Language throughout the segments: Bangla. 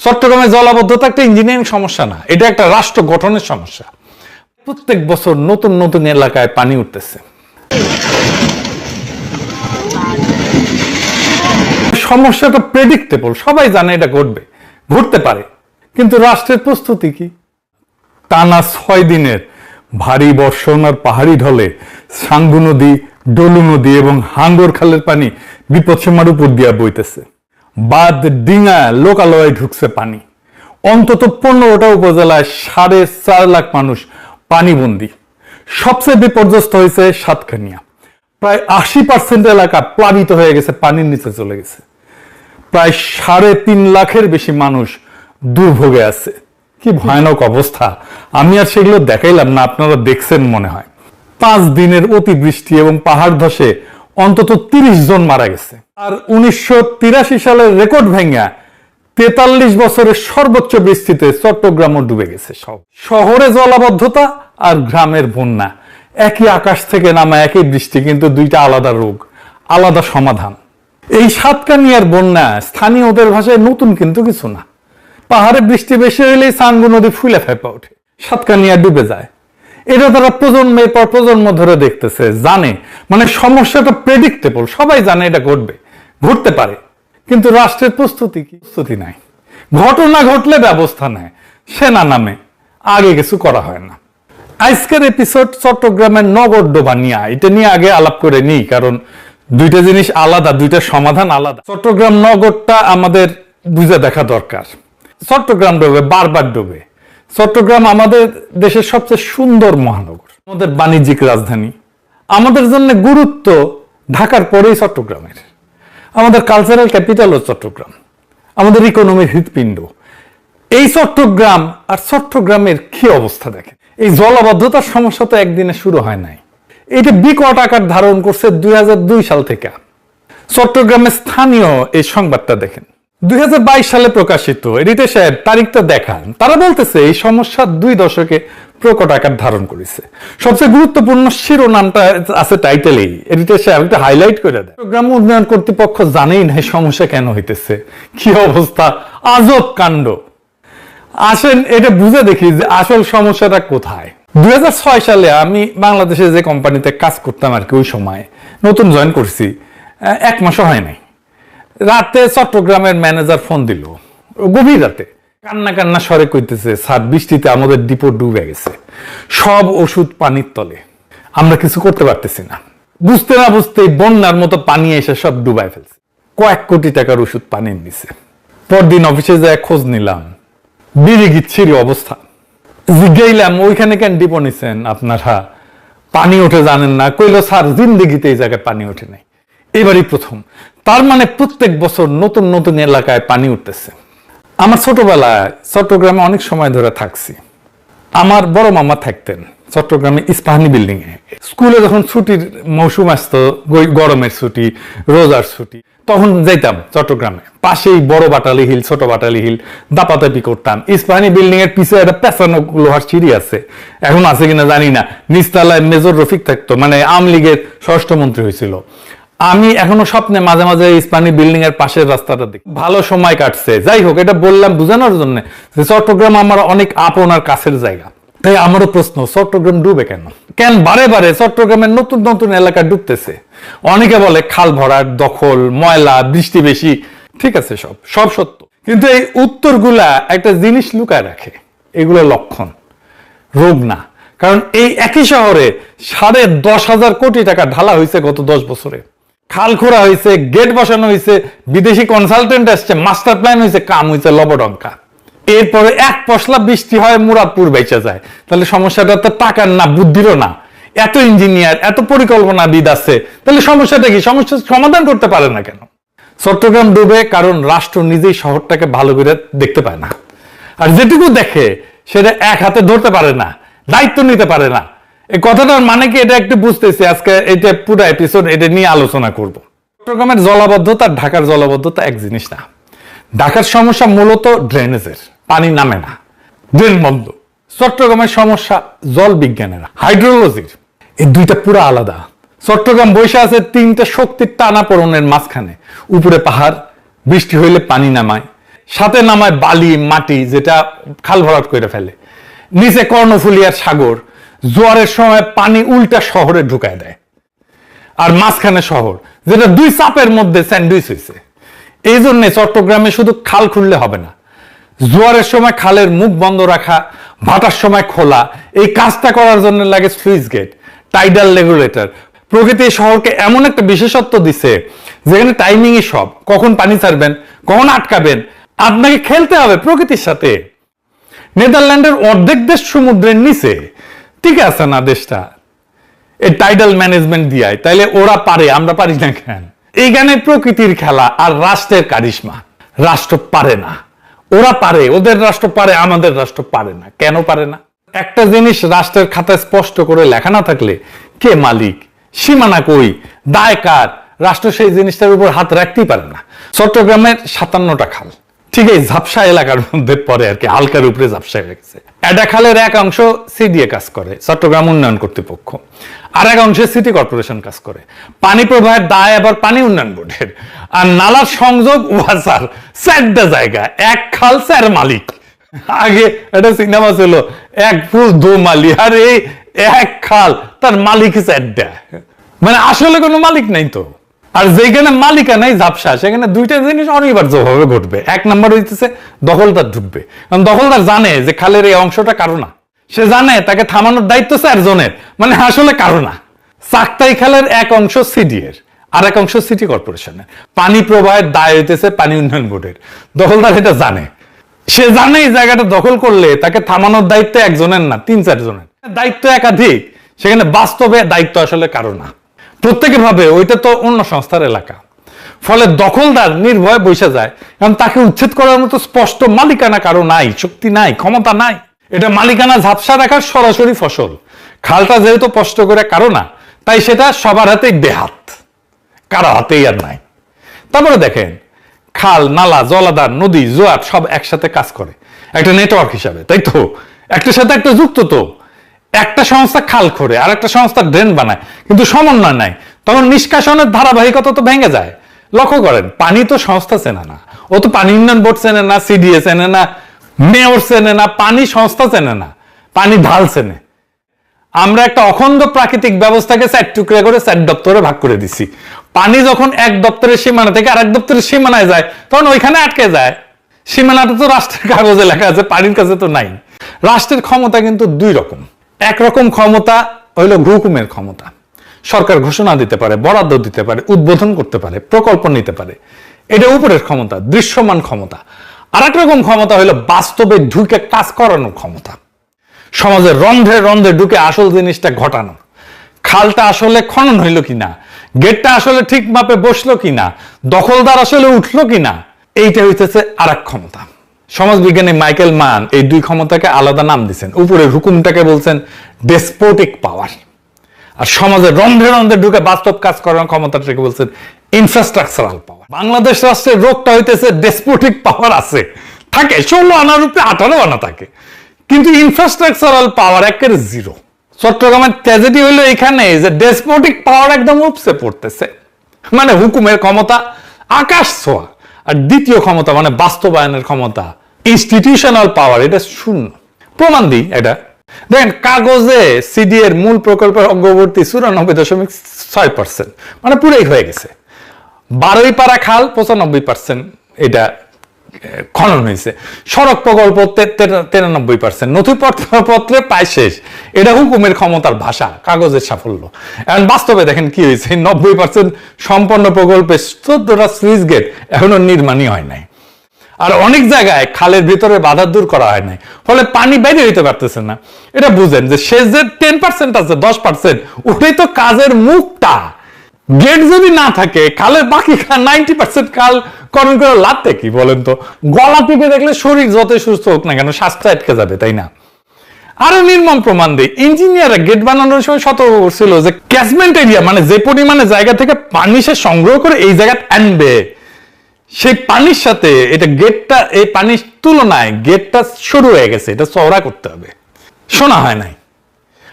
চট্টগ্রামে জলাবদ্ধতা একটা ইঞ্জিনিয়ারিং সমস্যা না, এটা একটা রাষ্ট্র গঠনের সমস্যা। প্রত্যেক বছর নতুন নতুন এলাকায় পানি উঠতেছে। সমস্যাটা প্রেডিক্টেবল, সবাই জানে এটা ঘটবে, ঘটতে পারে, কিন্তু রাষ্ট্রের প্রস্তুতি কি? টানা 6 দিনের ভারী বর্ষণ আর পাহাড়ি ঢলে সাঙ্গু নদী, ডলু নদী এবং হাঙ্গর খালের পানি বিপদসীমার উপর দিয়া বইতেছে। বাঁধ, ডিঙা, লোকালয়ে ঢুকছে পানি। অন্তত 15টা উপজেলায় 4.5 লাখ মানুষ পানিবন্দী। সবচেয়ে বিপর্যস্ত হয়েছে সাতকানিয়া। প্রায় 80% এলাকা প্লাবিত হয়ে গেছে, পানির নিচে চলে গেছে। প্রায় 3.5 লাখের বেশি মানুষ দুর্ভোগে আছে। কি ভয়ানক অবস্থা! আমি আর সেগুলো দেখাইলাম না, আপনারা দেখছেন মনে হয়। 5 দিনের অতিবৃষ্টি এবং পাহাড় ধসে অন্তত 30 জন মারা গেছে। আর 1983 সালের রেকর্ড ভেঙা 43 বছরের সর্বোচ্চ বৃষ্টিতে চট্টগ্রামও ডুবে গেছে। শহরে জলাবদ্ধতা আর গ্রামের বন্যা, একই আকাশ থেকে নামা একই বৃষ্টি, কিন্তু দুইটা আলাদা রোগ, আলাদা সমাধান। এই সাতকানিয়ার বন্যা স্থানীয়দের ভাষায় নতুন কিন্তু কিছু না। পাহাড়ে বৃষ্টি বেশি হইলেই সাঙ্গু নদী ফুলে ফেপা ওঠে, সাতকানিয়া ডুবে যায়। এটা তারা প্রজন্মের পর প্রজন্ম ধরে দেখতেছে, জানে, মানে সমস্যাটা প্রেডিক্টেবল, সবাই জানে এটা ঘটবে, ঘটতে পারে, কিন্তু রাষ্ট্রের প্রস্তুতি কি? প্রস্তুতি নাই। ঘটনা ঘটলে ব্যবস্থা নেয়, সেনা নামে, আগে কিছু করা হয় না। আজকের এপিসোড চট্টগ্রামের নগরডোবা নিয়ে, এটা নিয়ে আগে আলাপ করে নিই, কারণ দুইটা জিনিস আলাদা, দুইটা সমাধান আলাদা। চট্টগ্রাম নগরটা আমাদের বুঝে দেখা দরকার। চট্টগ্রাম ডোবে, বারবার ডোবে। চট্টগ্রাম আমাদের দেশের সবচেয়ে সুন্দর মহানগর, আমাদের বাণিজ্যিক রাজধানী, আমাদের জন্য গুরুত্ব ঢাকার পরেই চট্টগ্রামের। আমাদের কালচারাল ক্যাপিটালও চট্টগ্রাম, আমাদের ইকোনমির হৃৎপিণ্ড। এই চট্টগ্রাম আর চট্টগ্রামের কি অবস্থা দেখেন। এই জলাবদ্ধতার সমস্যা তো একদিনে শুরু হয় নাই, এটা বিকট আকার ধারণ করছে 2002 সাল থেকে। চট্টগ্রামের স্থানীয় এই সংবাদটা দেখেন, 2022 সালে প্রকাশিত। এডিটর সাহেব তারিখটা দেখান। তারা বলতেছে এই সমস্যা 2 দশকে প্রকট আকার ধারণ করেছে। সবচেয়ে গুরুত্বপূর্ণ শিরোনামটা আছে টাইটেলেই। এডিটর সাহেব একটা হাইলাইট করে দেয়, চট্টগ্রাম উন্নয়ন কর্তৃপক্ষ জানেই না এই সমস্যা কেন হইতেছে। কি অবস্থা, আজব কাণ্ড। আসেন এটা বুঝে দেখি যে আসল সমস্যাটা কোথায়। 2006 সালে আমি বাংলাদেশে যে কোম্পানিতে কাজ করতাম আর কি, ওই সময় নতুন জয়েন করছি, 1 মাসও হয় নাই। রাতে চট্টগ্রামের ম্যানেজার ফোন দিল, গভীর রাতে, কান্না কান্না স্বরে কইতেছে, স্যার বৃষ্টিতে আমাদের ডিপো ডুবে গেছে, সব ওষুধ পানির তলে, আমরা কিছু করতে পারতেছি না। বুঝতে না বুঝতেই বন্যার মতো পানি এসে সব ডুবাই ফেলছে। কয়েক কোটি টাকার ওষুধ পানির নিচে। পরদিন অফিসে যায় খোঁজ নিলাম, বিড়ি গিচ্ছিরি অবস্থা। জিজ্ঞাইলাম ওইখানে কেন ডিপো নিছেন আপনারা, পানি ওঠে জানেন না? কইল স্যার জিন্দিগিতে এই জায়গায় পানি ওঠে নাই, এবারই প্রথম। তার মানে প্রত্যেক বছর নতুন নতুন এলাকায় পানি উঠতেছে। আমার ছোটবেলায় চট্টগ্রামে অনেক সময় ধরে থাকছি। আমার বড় মামা থাকতেন চট্টগ্রামে ইস্পাহানি বিল্ডিং এ। স্কুলে যখন ছুটির মৌসুম আসতো, গরমের ছুটি, রোজার ছুটি, তখন যাইতাম চট্টগ্রামে। পাশেই বড় বাটালি হিল, ছোট বাটালি হিল, দাপাদাপি করতাম। ইস্পাহানি বিল্ডিং এর পিছনে একটা পেছানো লোহার সিঁড়ি আছে, এখন আছে কিনা জানি না। নিচতলায় মেজর রফিক থাকতো, মানে আওয়ামী লীগের স্বরাষ্ট্রমন্ত্রী হয়েছিল। আমি এখনো স্বপ্নে মাঝে মাঝে ইস্পাহানি বিল্ডিং এর পাশের রাস্তাটা দেখি। ভালো সময় কাটছে। যাই হোক, এটা বললাম বোঝানোর জন্য যে চট্টগ্রাম আমার অনেক আপন আর কাছের জায়গা। তাই আমারও প্রশ্ন, চট্টগ্রাম ডুবে কেন? কেন বারে বারে চট্টগ্রামের নতুন নতুন এলাকা ডুবতেছে? অনেকে বলে খাল ভরাট, দখল, ময়লা, বৃষ্টি বেশি। ঠিক আছে, সব সত্য, কিন্তু এই উত্তরগুলা একটা জিনিস লুকায় রাখে। এগুলো লক্ষণ, রোগ না। কারণ এই একই শহরে 10,500 কোটি টাকা ঢালা হয়েছে গত 10 বছরে। খাল খোঁড়া হয়েছে, গেট বসানো হয়েছে, বিদেশি কনসালটেন্ট আসছে, মাস্টার প্ল্যান হয়েছে, কাম হয়েছে লবডঙ্কা। এরপরে 1 পশলা বৃষ্টি হয়, মুরাদপুর বেঁচে যায়। তাহলে সমস্যাটা তো টাকার না, বুদ্ধিরও না। এত ইঞ্জিনিয়ার, এত পরিকল্পনাবিদ আছে, তাহলে সমস্যাটা কি? সমস্যা সমাধান করতে পারে না কেন? চট্টগ্রাম ডুবে কারণ রাষ্ট্র নিজেই শহরটাকে ভালো করে দেখতে পায় না। আর যেটুকু দেখে সেটা এক হাতে ধরতে পারে না, দায়িত্ব নিতে পারে না। এই কথাটার মানে কি, এটা একটু বুঝতেছি। আজকে এটা পুরো এপিসোড এটা নিয়ে আলোচনা করব। চট্টগ্রামের জলাবদ্ধতা আর ঢাকার জলাবদ্ধতা এক জিনিস না। ঢাকার সমস্যা মূলত ড্রেনেজের, পানি নামে না, ড্রেন বন্ধ। চট্টগ্রামের সমস্যা জল বিজ্ঞানের, হাইড্রোলজির। এই দুইটা পুরো আলাদা। চট্টগ্রাম বসে আছে 3টে শক্তির টানাপোড়েনের মাঝখানে। উপরে পাহাড়, বৃষ্টি হইলে পানি নামায়, সাথে নামায় বালি মাটি যেটা খাল ভরাট করে ফেলে, নিচে কর্ণফুলিয়ার সাগর, জোয়ারের সময় পানি উল্টা শহরে ঢুকায় দেয়, আর মাঝখানে শহর যেটা দুই চাপের মধ্যে স্যান্ডউইচ হয়েছে। এই জন্য চট্টগ্রামে শুধু খাল খুললে হবে না, জোয়ারের সময় খালের মুখ বন্ধ রাখা, ভাটার সময় খোলা, এই কাজটা করার জন্য লাগে স্লুইস গেট, টাইডাল রেগুলেটর। প্রকৃতি শহরকে এমন একটা বিশেষত্ব দিছে যেখানে টাইমিংই সব, কখন পানি ছাড়বেন, কখন আটকাবেন, আপনাকে খেলতে হবে প্রকৃতির সাথে। নেদারল্যান্ডের অর্ধেক দেশ সমুদ্রের নিচে, ঠিক আছে না দেশটা এই টাইডাল ম্যানেজমেন্ট দিয়ায়, তাইলে ওরা পারে, আমরা পারি না কেন? এইখানে প্রকৃতির খেলা আর রাষ্ট্রের কারিশমা। রাষ্ট্র পারে না, ওরা পারে, ওদের রাষ্ট্র পারে, আমাদের রাষ্ট্র পারে না। কেন পারে না? একটা জিনিস রাষ্ট্রের খাতায় স্পষ্ট করে লেখা না থাকলে কে মালিক, সীমানা কই, দায় কার, রাষ্ট্র সেই জিনিসটার উপর হাত রাখতেই পারে না। চট্টগ্রামের 57টা খাল ঠিক এই ঝাপসা এলাকার মধ্যে পড়ে আর কি, হালকার উপরে ঝাপসা হয়ে গেছে। এটা খালের এক অংশ সিডিএ কাজ করে, চট্টগ্রাম উন্নয়ন কর্তৃপক্ষ, আর এক অংশে সিটি কর্পোরেশন কাজ করে। পানি প্রবাহের দায় আবার পানি উন্নয়ন বোর্ডের, আর নালার সংযোগ ওয়াসার। 4টা জায়গা, এক খাল 4 মালিক। আগে একটা সিনেমা ছিল এক ফুল দো মালি, আর এই এক খাল তার মালিক 4টা, মানে আসলে কোনো মালিক নাই তো। আর যেখানে মালিকানাই ঝাপসা সেখানে দুইটা জিনিস অনিবার্যভাবে ঘটবে। এক নম্বর হইতেছে দখলদার ঢুকবে, কারণ দখলদার জানে যে খালের এই অংশটা কারো না, সে জানে তাকে থামানোর দায়িত্ব 4 জনের, মানে আসলে কারো না। চাকতাই খালের এক অংশ সিডিএর, আর এক অংশ সিটি কর্পোরেশনের। পানি প্রবাহের দায় হইতেছে পানি উন্নয়ন বোর্ডের। দখলদার এটা জানে, সে জানে এই জায়গাটা দখল করলে তাকে থামানোর দায়িত্ব একজনের না, 3-4 জনের। দায়িত্ব একাধিক, সেখানে বাস্তবে দায়িত্ব আসলে কারো না। প্রত্যেকে ভাবে ওইটা তো অন্য সংস্থার এলাকা, ফলে দখলদার নির্ভয়ে বসে যায়, কারণ তাকে উচ্ছেদ করার মতো স্পষ্ট মালিকানা কারো নাই, শক্তি নাই, ক্ষমতা নাই। এটা মালিকানা ঝাপসা রাখার সরাসরি ফসল। খালটা যেহেতু স্পষ্ট করে কারো না, তাই সেটা সবার হাতেই বেহাত, কারো হাতেই আর নাই। তারপরে দেখেন খাল, নালা, জলাধার, নদী, জোয়ার সব একসাথে কাজ করে একটা নেটওয়ার্ক হিসাবে, তাই তো? একটার সাথে একটা যুক্ত তো। একটা সংস্থা খাল খোরে আর একটা সংস্থা ড্রেন বানায়, কিন্তু সমন্বয় নাই, তখন নিষ্কাশনের ধারাবাহিকতা তো ভেঙে যায়। লক্ষ্য করেন, পানি তো সংস্থা চেনে না, ও তো পানি উন্নয়ন বোর্ড চেনে না, সিডিএ চেনে না, মেয়র চেনে না, পানি সংস্থা চেনে না, পানি ঢাল চেনে। আমরা একটা অখণ্ড প্রাকৃতিক ব্যবস্থাকে 4 টুকরা করে 4 দপ্তরে ভাগ করে দিছি। পানি যখন এক দপ্তরের সীমানা থেকে আরেক দপ্তরের সীমানায় যায়, তখন ওইখানে আটকে যায়। সীমানাটা তো রাষ্ট্রের কাগজে লেখা আছে, পানির কাছে তো নাই। রাষ্ট্রের ক্ষমতা কিন্তু 2 রকম। একরকম ক্ষমতা হইল হুকুমের ক্ষমতা, সরকার ঘোষণা দিতে পারে, বরাদ্দ দিতে পারে, উদ্বোধন করতে পারে, প্রকল্প নিতে পারে, এটা উপরের ক্ষমতা, দৃশ্যমান ক্ষমতা। আর এক রকম ক্ষমতা হইল বাস্তবে ঢুকে কাজ করানোর ক্ষমতা, সমাজের রন্ধ্রে রন্ধ্রে ঢুকে আসল জিনিসটা ঘটানো। খালটা আসলে খনন হইল কিনা, গেটটা আসলে ঠিক মাপে বসলো কিনা, দখলদার আসলে উঠলো কিনা, এইটা হইতেছে আর এক ক্ষমতা। সমাজবিজ্ঞানী মাইকেল মান এই 2 ক্ষমতাকে আলাদা নাম দিচ্ছেন। উপরের হুকুমটাকে বলছেন ডেসপোটিক পাওয়ার, আর সমাজের রন্ধ্রে রন্ধ্রে ঢুকে বাস্তব কাজ করার ক্ষমতাটাকে বলছেন ইনফ্রাস্ট্রাকচারাল পাওয়ার। বাংলাদেশ রাষ্ট্রের রোগটা হইতেছে ডেসপোটিক পাওয়ার আছে, থাকে 16 আনার রূপে 18 আনা থাকে, কিন্তু ইনফ্রাস্ট্রাকচারাল পাওয়ার একেবারে 0। চট্টগ্রামের ট্র্যাজেডি হইলো এখানে যে ডেসপোটিক পাওয়ার একদম উপসে পড়তেছে, মানে হুকুমের ক্ষমতা আকাশ ছোঁয়া, আর দ্বিতীয় ক্ষমতা মানে বাস্তবায়নের ক্ষমতা, ইনস্টিটিউশনাল পাওয়ার, এটা 0। প্রমাণ দিই এটা। দেখেন কাগজে সিডি এর মূল প্রকল্পের অগ্রগতি 94.6%, মানে পুরাই হয়ে গেছে। 12পাড়া খাল 95% এটা খনন হয়েছে। সড়ক প্রকল্প 93%, নথিপত্রে প্রায় শেষ। এটা হুকুমের ক্ষমতার ভাষা, কাগজের সাফল্য। এখন বাস্তবে দেখেন কি হয়েছে, 90% সম্পন্ন প্রকল্পে 14টা সুইচ গেট এখনো নির্মাণই হয় নাই। আর অনেক জায়গায় খালের ভিতরে বাধা দূর করা হয় নাই, ফলে পানি বাইরে হইতে পারতেছে না। এটা বুঝেন যে শেষ যে 10% আছে, 10%, ওটাই তো কাজের মুখটা। গেট যদি না থাকে, খালের বাকি 90% খাল খনন করে লাভতে কি বলেন তো? গলা টিপে দেখলে শরীর যতই সুস্থ হোক না কেন, শ্বাসটা আটকে যাবে, তাই না? আরো নির্মম প্রমাণ দেয়, ইঞ্জিনিয়াররা গেট বানানোর সময় সতর্ক করছিল যে ক্যাচমেন্ট এরিয়া, মানে যে পরিমাণে জায়গা থেকে পানি সে সংগ্রহ করে এই জায়গায় আনবে, সেই পানির সাথে এটা গেটটা, এই পানির তুলনায় গেটটা সরু হয়ে গেছে, এটা চওড়া করতে হবে। শোনা হয় নাই।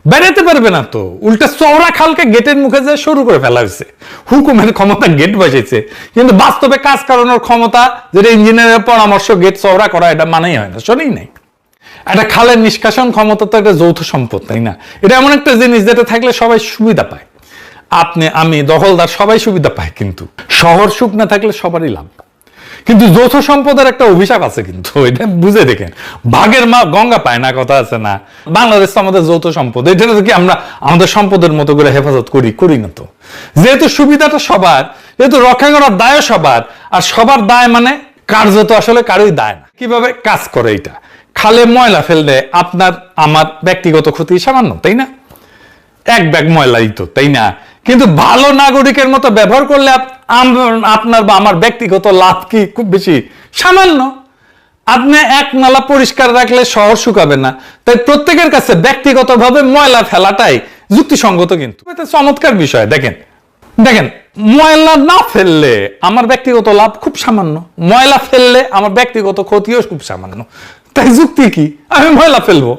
বেরোতে পারবে না তো, উল্টা চওড়া খালকে গেটের মুখে যে শুরু করে ফেলা হয়েছে। হুকুমের ক্ষমতা গেট বসেছে, কিন্তু বাস্তবে কাজ করানোর ক্ষমতা, যেটা ইঞ্জিনিয়ারের পরামর্শ গেট চওড়া করা, এটা মানেই হয় না, শোনেই নাই। একটা খালের নিষ্কাশন ক্ষমতা তো একটা যৌথ সম্পদ, তাই না? এটা এমন একটা জিনিস যেটা থাকলে সবাই সুবিধা পায়, আপনি আমি দখলদার সবাই সুবিধা পায়, কিন্তু শহর সুখ না থাকলে সবারই লাভ। কিন্তু যৌথ সম্পদের একটা অভিশাপ আছে, কিন্তু এটা বুঝে দেখেন, ভাগের মা গঙ্গা পায় না, কথা আছে না? বাংলাদেশ তো আমাদের যৌথ সম্পদ, এটা কি আমরা আমাদের সম্পদের মতো করে হেফাজত করি না তো। যেহেতু সুবিধাটা সবার, যেহেতু রক্ষা করার দায় সবার, আর সবার দায় মানে কার্যত আসলে কারোই দায় না। কিভাবে কাজ করে এটা? খালে ময়লা ফেললে আপনার আমার ব্যক্তিগত ক্ষতি সামান্য, তাই না? এক ব্যাগ ময়লাই তো, তাই না? কিন্তু ভালো নাগরিকের মতো ব্যবহার করলে আপনার বা আমার ব্যক্তিগত লাভ কি খুব বেশি? সামান্য। আপনি এক নালা পরিষ্কার রাখলে শহর শুকাবে না, তাই প্রত্যেকের কাছে ব্যক্তিগতভাবে ময়লা ফেলাটাই যুক্তিসঙ্গত। কিন্তু এটা চমৎকার বিষয়। দেখেন ময়লা না ফেললে আমার ব্যক্তিগত লাভ খুব সামান্য, ময়লা ফেললে আমার ব্যক্তিগত ক্ষতিও খুব সামান্য। তাই যুক্তি কি? আমি ময়লা ফেলবো।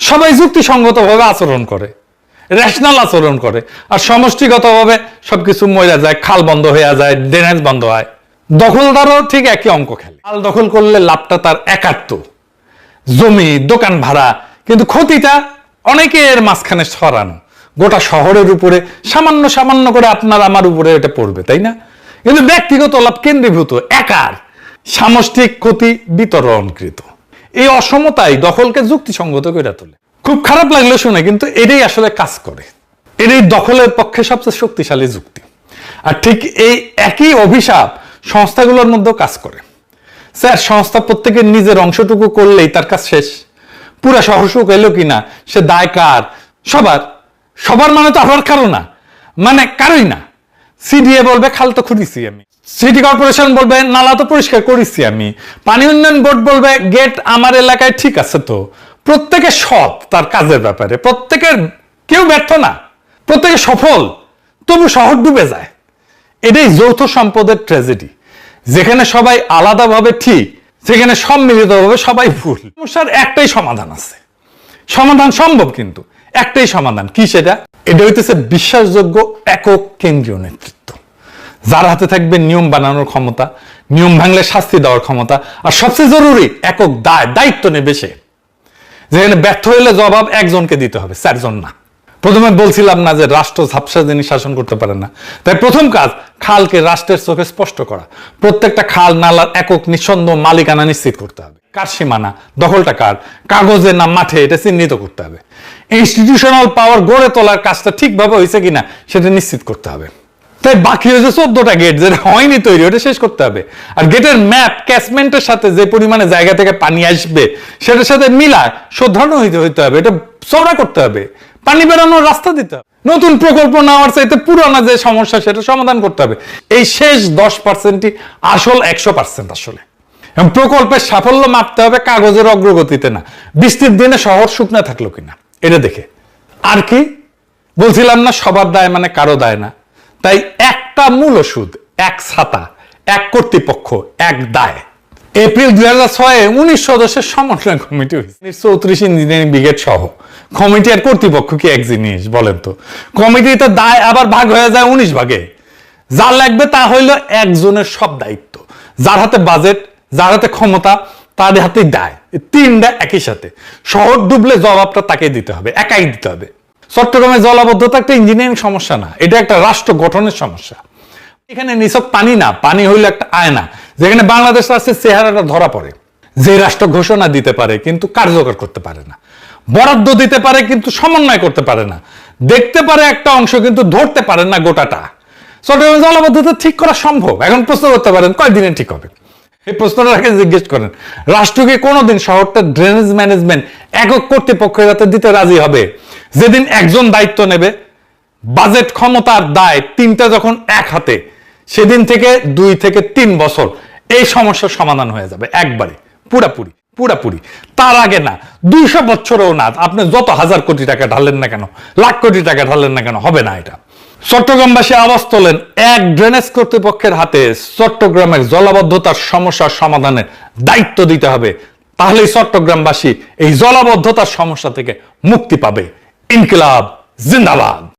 সবাই যুক্তিসঙ্গতভাবে আচরণ করে, রেশনাল আচরণ করে, আর সমষ্টিগতভাবে সবকিছু মরে যায়, খাল বন্ধ হয়ে যায়, ড্রেনেজ বন্ধ হয়। দখলদারও ঠিক একই অঙ্ক খেলে। খাল দখল করলে লাভটা তার একাত্ম, জমি, দোকান ভাড়া, কিন্তু ক্ষতিটা অনেকের মাঝখানে ছড়ানো, গোটা শহরের উপরে সামান্য করে আপনার আমার উপরে এটা পড়বে, তাই না? কিন্তু ব্যক্তিগত লাভ কেন্দ্রীভূত, একার, সামষ্টিক ক্ষতি বিতরণকৃত। এই অসমতাই দখলকে যুক্তিসঙ্গত করে তোলে। খুব খারাপ লাগলো শুনে, কিন্তু এটাই আসলে কাজ করে, এটাই দখলের পক্ষে সবচেয়ে শক্তিশালী যুক্তি। আর ঠিক এই একই অভিশাপ সংস্থাগুলোর মধ্যেও কাজ করে। স্যার, সংস্থা প্রত্যেকের নিজের অংশটুকু করলেই তার কাজ শেষ, পুরা শহর সুখ এলো কিনা সে দায় কার? সবার মানে তো আবার কারো না, মানে কারোই না। সিডিএ বলবে খাল তো খুঁড়িছি আমি, সিটি কর্পোরেশন বলবে নালা তো পরিষ্কার করেছি আমি, পানি উন্নয়ন বোর্ড বলবে গেট আমার এলাকায় ঠিক আছে। তো প্রত্যেকে সৎ তার কাজের ব্যাপারে, কেউ ব্যর্থ না, প্রত্যেকে সফল, তবু শহর ডুবে যায়। এটাই যৌথ সম্পদের ট্র্যাজেডি, যেখানে সবাই আলাদাভাবে ঠিক, সেখানে সম্মিলিতভাবে সবাই ভুল। সমস্যার একটাই সমাধান আছে, সমাধান সম্ভব, কিন্তু একটাই সমাধান। কি সেটা? এটা হইতেছে বিশ্বাসযোগ্য একক কেন্দ্রীয় নেতৃত্ব, যার হাতে থাকবে নিয়ম বানানোর ক্ষমতা, নিয়ম ভাঙলে শাস্তি দেওয়ার ক্ষমতা, আর সবচেয়ে জরুরি একক দায়িত্ব নেবে সে, যেখানে ব্যর্থ হইলে জবাব একজনকে দিতে হবে, চারজন না। প্রথমে বলছিলাম না যে রাষ্ট্র ঝাপসা জিনিস শাসন করতে পারে না, তাই প্রথম কাজ খালকে রাষ্ট্রের চোখে স্পষ্ট করা, প্রত্যেকটা খাল নালার একক নিঃসন্দেহ মালিকানা নিশ্চিত করতে হবে, কার সীমানা, দখলটা কার, কাগজে না মাঠে, এটা চিহ্নিত করতে হবে। ইনস্টিটিউশনাল পাওয়ার গড়ে তোলার কাজটা ঠিকভাবে হয়েছে কিনা সেটা নিশ্চিত করতে হবে। তাই বাকি হয়েছে 14টা গেট, যেটা হয়নি তৈরি, ওটা শেষ করতে হবে। আর গেটের ম্যাপ ক্যাচমেন্টের সাথে যে পরিমাণে জায়গা থেকে পানি আসবে সেটার সাথে মিলায় শোধরানো হইতে হবে, এটা চওড়া করতে হবে, পানি বেরোনোর রাস্তা দিতে হবে। নতুন প্রকল্প নেওয়ার চাইতে পুরানো যে সমস্যা সেটা সমাধান করতে হবে। এই শেষ 10%ই আসল 100% আসলে। এবং প্রকল্পের সাফল্য মাপতে হবে কাগজের অগ্রগতিতে না, বৃষ্টির দিনে শহর শুকনা থাকলো কিনা এটা দেখে। আর কি বলছিলাম না, সবার দায় মানে কারো দায় না। তাই একটা মূল ওষুধ, এক ছাতা, এক কর্তৃপক্ষ, এক দায়। এপ্রিল 2006-এ 19 সদস্যের সমন্বয় কমিটি হয়েছে, 34 ইঞ্জিনিয়ারিং ব্রিগেড সহ। কমিটি আর কর্তৃপক্ষ কি এক জিনিস বলেন তো? কমিটিতে দায় আবার ভাগ হয়ে যায় 19 ভাগে। যা লাগবে তা হইল একজনের সব দায়িত্ব, যার হাতে বাজেট, যার হাতে ক্ষমতা, তার হাতেই দায়। তিনটা একই সাথে। শহর ডুবলে জবাবটা তাকে দিতে হবে, একাই দিতে হবে। চট্টগ্রামে জলাবদ্ধতা একটা ইঞ্জিনিয়ারিং সমস্যা না, এটা একটা রাষ্ট্র গঠনের সমস্যা। এখানে নিছক পানি না, পানি হইল একটা আয়না, যেখানে বাংলাদেশ রাষ্ট্রের চেহারাটা ধরা পড়ে। যে রাষ্ট্র ঘোষণা দিতে পারে কিন্তু কার্যকর করতে পারে না, বরাদ্দ দিতে পারে কিন্তু সমন্বয় করতে পারে না, দেখতে পারে একটা অংশ কিন্তু ধরতে পারে না গোটাটা। চট্টগ্রামে জলাবদ্ধতা ঠিক করা সম্ভব। এখন প্রশ্ন করতে পারেন কয়দিনে ঠিক হবে? এই প্রশ্নটাকে জিজ্ঞেস করেন, রাষ্ট্রকে কোনোদিন শহরটা ড্রেনেজ ম্যানেজমেন্ট একক কর্তৃপক্ষের হাতে দিতে রাজি হবে? যেদিন একজন দায়িত্ব নেবে, বাজেট, ক্ষমতার দায় তিনটা যখন এক হাতে, সেদিন থেকে 2 থেকে 3 বছর এই সমস্যার সমাধান হয়ে যাবে একবারে, পুরাপুরি। তার আগে না, 200 বছরেও না। আপনি যত হাজার কোটি টাকা ঢালেন না কেন, লাখ কোটি টাকা ঢালেন না কেন, হবে না এটা। চট্টগ্রামবাসী আওয়াজ তোলেন, এক ড্রেনেজ কর্তৃপক্ষের হাতে চট্টগ্রামের জলাবদ্ধতার সমস্যার সমাধানের দায়িত্ব দিতে হবে। তাহলেই চট্টগ্রামবাসী এই জলাবদ্ধতার সমস্যা থেকে মুক্তি পাবে। ইনকিলাব জিন্দাবাদ।